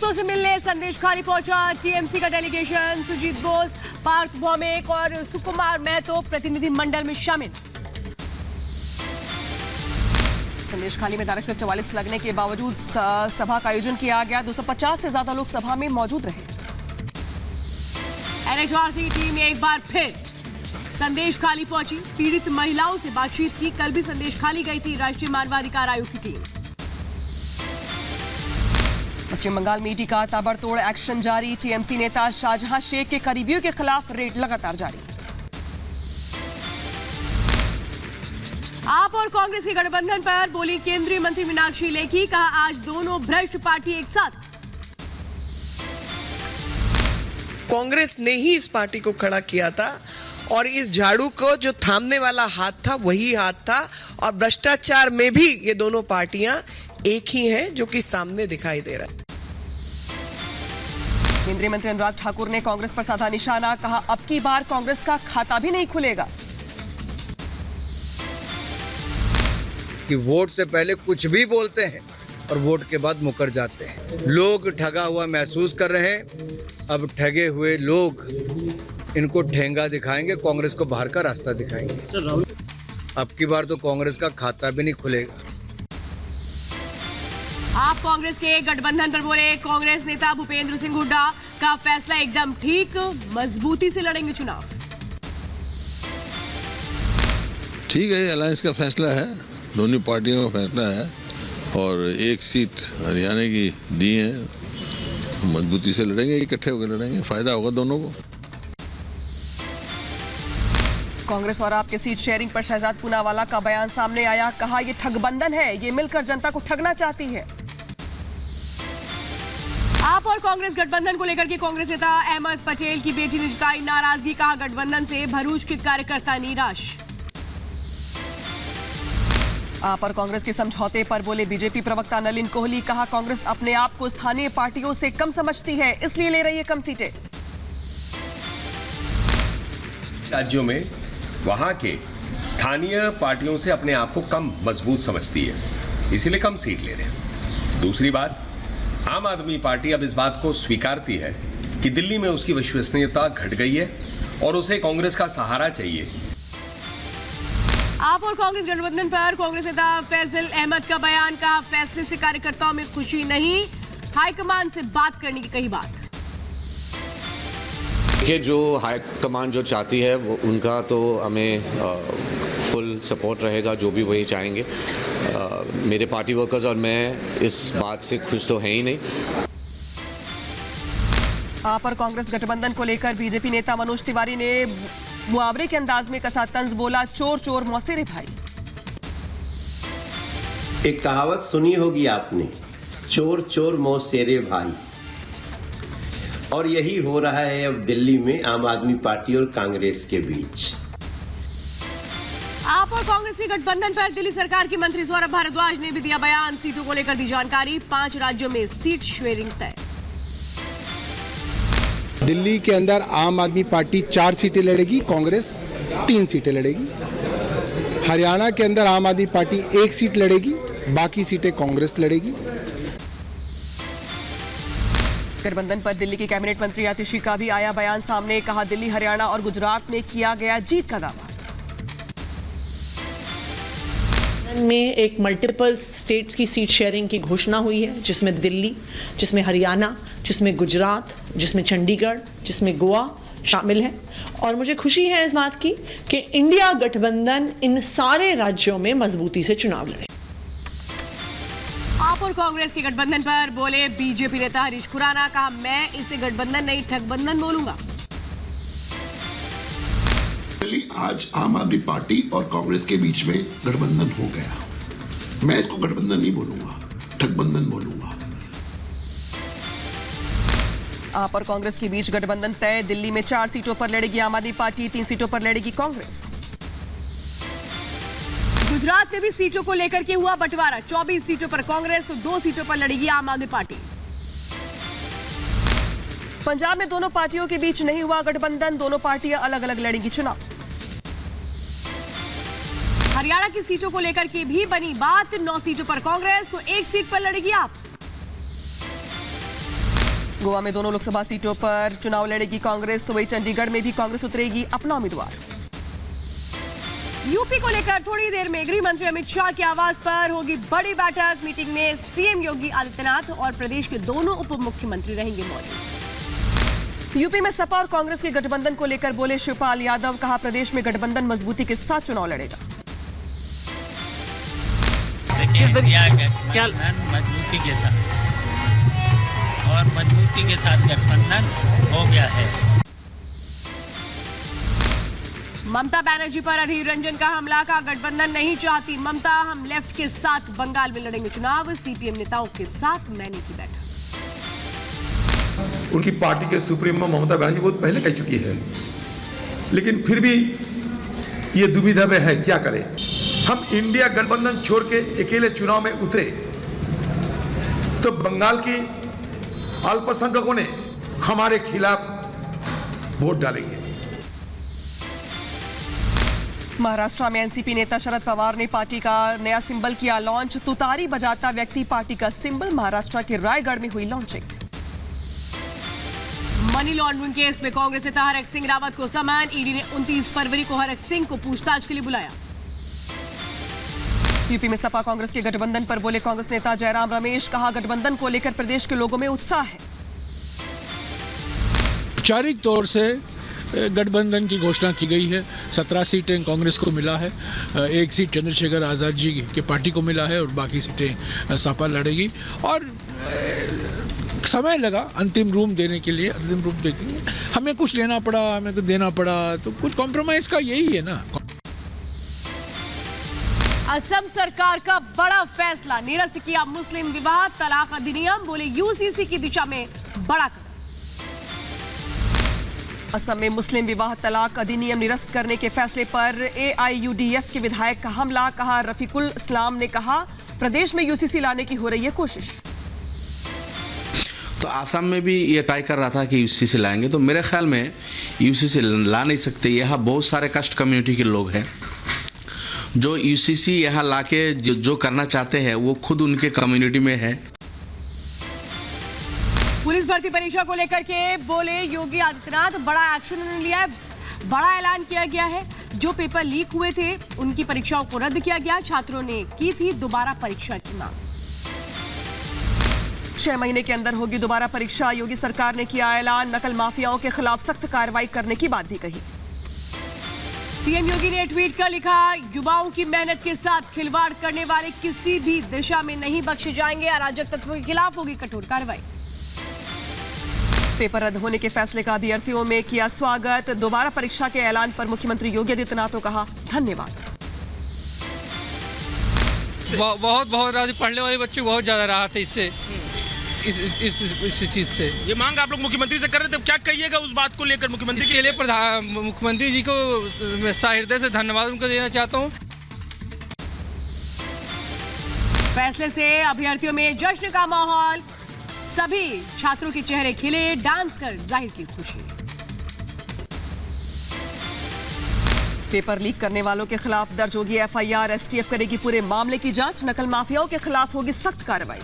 अभियुक्तों से मिलने संदेश खाली पहुंचा टीएमसी का डेलीगेशन। सुजीत बोस, पार्थ भौमिक और सुकुमार महतो प्रतिनिधि मंडल में शामिल। संदेश खाली में धारा 144 लगने के बावजूद सभा का आयोजन किया गया। 250 से ज्यादा लोग सभा में मौजूद रहे। एनएचआरसी टीम एक बार फिर संदेश खाली पहुंची, पीड़ित महिलाओं से बातचीत की। कल भी संदेश खाली गई थी राष्ट्रीय मानवाधिकार आयोग की टीम। पश्चिम बंगाल में ईडी का ताबड़तोड़ एक्शन जारी। टीएमसी नेता शाहजहां शेख के करीबियों के खिलाफ रेड लगातार जारी। आप और कांग्रेस के गठबंधन पर बोली केंद्रीय मंत्री मीनाक्षी लेखी। कहा आज दोनों भ्रष्ट पार्टी एक साथ। कांग्रेस ने ही इस पार्टी को खड़ा किया था और इस झाड़ू को जो थामने वाला हाथ था वही हाथ था। और भ्रष्टाचार में भी ये दोनों पार्टियां एक ही हैं, जो कि सामने दिखाई दे रहा है। केंद्रीय मंत्री अनुराग ठाकुर ने कांग्रेस पर साधा निशाना। कहा अब की बार कांग्रेस का खाता भी नहीं खुलेगा। कि वोट से पहले कुछ भी बोलते हैं और वोट के बाद मुकर जाते हैं। लोग ठगा हुआ महसूस कर रहे हैं। अब ठगे हुए लोग इनको ठेंगा दिखाएंगे, कांग्रेस को बाहर का रास्ता दिखाएंगे। अब की बार तो कांग्रेस का खाता भी नहीं खुलेगा। आप कांग्रेस के गठबंधन पर बोले कांग्रेस नेता भूपेंद्र सिंह हुड्डा। का फैसला एकदम ठीक, मजबूती से लड़ेंगे चुनाव। ठीक है, अलायंस का फैसला है, दोनों पार्टियों का फैसला है और एक सीट हरियाणा की दी है। मजबूती से लड़ेंगे, इकट्ठे होकर लड़ेंगे, फायदा होगा दोनों को। कांग्रेस और आपके सीट शेयरिंग पर शहजाद पूनावाला का बयान सामने आया। कहा यह ठगबंधन है, ये मिलकर जनता को ठगना चाहती है। आप और कांग्रेस गठबंधन को लेकर के कांग्रेस नेता अहमद पटेल की बेटी ने जताई नाराजगी। कहा गठबंधन से भरूच के कार्यकर्ता निराश। आप और कांग्रेस के समझौते पर बोले बीजेपी प्रवक्ता नलिन कोहली। कहा कांग्रेस अपने आप को स्थानीय पार्टियों से कम समझती है, इसलिए ले रही है कम सीटें। राज्यों में वहां के स्थानीय पार्टियों से अपने आप को कम मजबूत समझती है, इसीलिए कम सीट ले रहे हैं। दूसरी बात, आम आदमी पार्टी अब इस बात को स्वीकारती है कि दिल्ली में उसकी विश्वसनीयता घट गई है और उसे कांग्रेस का सहारा चाहिए। आप और कांग्रेस गठबंधन पर कांग्रेस नेता फैजल अहमद का बयान। कहा फैसले से कार्यकर्ताओं में खुशी नहीं, हाईकमान से बात करने की कही बात। देखिए, जो हाईकमान जो चाहती है वो उनका तो हमें फुल सपोर्ट रहेगा, जो भी वही चाहेंगे। मेरे पार्टी वर्कर्स और मैं इस बात से खुश तो हैं ही नहीं। आप और कांग्रेस गठबंधन को लेकर बीजेपी नेता मनोज तिवारी ने मुहावरे के अंदाज में कसा तंज बोला। चोर चोर मौसेरे भाई। एक कहावत सुनी होगी आपने, चोर चोर मौसेरे भाई। और यही हो रहा है अब दिल्ली में आम आदमी पार्टी और कांग्रेस के बीच। आप और कांग्रेस के गठबंधन पर दिल्ली सरकार के मंत्री सौरभ भारद्वाज ने भी दिया बयान। सीटों को लेकर दी जानकारी। 5 राज्यों में सीट शेयरिंग तय। दिल्ली के अंदर आम आदमी पार्टी 4 सीटें लड़ेगी, कांग्रेस 3 सीटें लड़ेगी। हरियाणा के अंदर आम आदमी पार्टी 1 सीट लड़ेगी, बाकी सीटें कांग्रेस लड़ेगी। गठबंधन पर दिल्ली की कैबिनेट मंत्री आतिशी का भी आया बयान सामने। कहा दिल्ली, हरियाणा और गुजरात में किया गया जीत का दावा। में एक मल्टीपल स्टेट्स की सीट शेयरिंग की घोषणा हुई है, जिसमें दिल्ली, जिसमें हरियाणा, जिसमें गुजरात, जिसमें चंडीगढ़, जिसमें गोवा शामिल है। और मुझे खुशी है इस बात की कि इंडिया गठबंधन इन सारे राज्यों में मजबूती से चुनाव लड़े। आप और कांग्रेस के गठबंधन पर बोले बीजेपी नेता हरीश खुराना। कहा मैं इसे गठबंधन नहीं ठगबंधन बोलूंगा। आज आम आदमी पार्टी और कांग्रेस के बीच में गठबंधन हो गया। मैं इसको गठबंधन नहीं बोलूंगा, ठगबंधन बोलूंगा। आप और कांग्रेस के बीच गठबंधन तय। दिल्ली में 4 सीटों पर लड़ेगी आम आदमी पार्टी, 3 सीटों पर लड़ेगी कांग्रेस। गुजरात में भी सीटों को लेकर के हुआ बंटवारा। 24 सीटों पर कांग्रेस तो 2 सीटों पर लड़ेगी आम आदमी पार्टी। पंजाब में दोनों पार्टियों के बीच नहीं हुआ गठबंधन, दोनों पार्टियां अलग अलग लड़ेंगी चुनाव। हरियाणा की सीटों को लेकर के भी बनी बात। 9 सीटों पर कांग्रेस तो 1 सीट पर लड़ेगी आप। गोवा में दोनों लोकसभा सीटों पर चुनाव लड़ेगी कांग्रेस, तो वही चंडीगढ़ में भी कांग्रेस उतरेगी अपना उम्मीदवार। यूपी को लेकर थोड़ी देर में गृह मंत्री अमित शाह के आवास पर होगी बड़ी बैठक। मीटिंग में सीएम योगी आदित्यनाथ और प्रदेश के दोनों उप मुख्यमंत्री रहेंगे मौजूद। यूपी में सपा और कांग्रेस के गठबंधन को लेकर बोले शिवपाल यादव, कहा प्रदेश में गठबंधन मजबूती के साथ चुनाव लड़ेगा। मजबूती के साथ और मजबूती के साथ गठबंधन हो गया है। ममता बनर्जी पर अधीर रंजन का हमला, का गठबंधन नहीं चाहती ममता, हम लेफ्ट के साथ बंगाल में लड़ेंगे चुनाव। सीपीएम नेताओं के साथ मैंने की बैठक। उनकी पार्टी के सुप्रीमो ममता बनर्जी बहुत पहले कह चुकी है, लेकिन फिर भी ये दुविधा में है, क्या करें। हम इंडिया गठबंधन छोड़ के अकेले चुनाव में उतरे तो बंगाल की अल्पसंख्यकों ने हमारे खिलाफ वोट डालेंगे। महाराष्ट्र में एनसीपी नेता शरद पवार ने पार्टी का नया सिंबल किया लॉन्च। तुतारी बजाता व्यक्ति पार्टी का सिंबल, महाराष्ट्र के रायगढ़ में हुई लॉन्चिंग। मनी लॉन्ड्रिंग केस में कांग्रेस नेता हरक सिंह रावत को समन, ईडी ने 29 फरवरी को हरक सिंह को पूछताछ के लिए बुलाया। यूपी में सपा कांग्रेस के गठबंधन पर बोले कांग्रेस नेता जयराम रमेश, कहा गठबंधन को लेकर प्रदेश के लोगों में उत्साह है। औपचारिक तौर से गठबंधन की घोषणा की गई है। 17 सीटें कांग्रेस को मिला है, 1 सीट चंद्रशेखर आज़ाद जी की पार्टी को मिला है और बाकी सीटें सपा लड़ेगी। और समय लगा अंतिम रूप देने के लिए, अंतिम रूप देखेंगे। हमें कुछ लेना पड़ा, हमें कुछ देना पड़ा, तो कुछ कॉम्प्रोमाइज का यही है ना। असम सरकार का बड़ा फैसला, निरस्त किया मुस्लिम विवाह तलाक अधिनियम, बोले यूसीसी की दिशा में बड़ा कदम। असम में मुस्लिम विवाह तलाक अधिनियम निरस्त करने के फैसले पर एआईयूडीएफ के विधायक का हमला, कहा रफीकुल इस्लाम ने कहा प्रदेश में यूसीसी लाने की हो रही है कोशिश। तो आसाम में भी ये ट्राई कर रहा था कि यूसीसी लाएंगे, तो मेरे ख्याल में यूसीसी ला नहीं सकते। यहाँ बहुत सारे कास्ट कम्युनिटी के लोग हैं जो यूसीसी यहाँ लाके जो करना चाहते हैं वो खुद उनके कम्युनिटी में है। पुलिस भर्ती परीक्षा को लेकर के बोले योगी आदित्यनाथ, बड़ा एक्शन उन्होंने लिया है, बड़ा ऐलान किया गया है। जो पेपर लीक हुए थे उनकी परीक्षाओं को रद्द किया गया, छात्रों ने की थी दोबारा परीक्षा की मांग। 6 महीने के अंदर होगी दोबारा परीक्षा, योगी सरकार ने किया ऐलान, नकल माफियाओं के खिलाफ सख्त कार्रवाई करने की बात भी कही। सीएम योगी ने ट्वीट कर लिखा, युवाओं की मेहनत के साथ खिलवाड़ करने वाले किसी भी दिशा में नहीं बख्शे जाएंगे, अराजक तत्वों के खिलाफ होगी कठोर कार्रवाई। पेपर रद्द होने के फैसले का अभ्यर्थियों में किया स्वागत, दोबारा परीक्षा के ऐलान पर मुख्यमंत्री योगी आदित्यनाथ ने कहा धन्यवाद। बहुत राहत, पढ़ने वाले बच्चे बहुत ज्यादा राहत है इससे, इस चीज से। ये मांग आप लोग मुख्यमंत्री से कर रहे थे, क्या कहिएगा उस बात को लेकर मुख्यमंत्री के लिए? मुख्यमंत्री जी को मैं सहृदय से धन्यवाद उनको देना चाहता हूँ। फैसले से अभ्यर्थियों में जश्न का माहौल, सभी छात्रों के चेहरे खिले, डांस कर जाहिर की खुशी। पेपर लीक करने वालों के खिलाफ दर्ज होगी एफआईआर, एसटीएफ करेगी पूरे मामले की जांच, नकल माफियाओं के खिलाफ होगी सख्त कार्रवाई।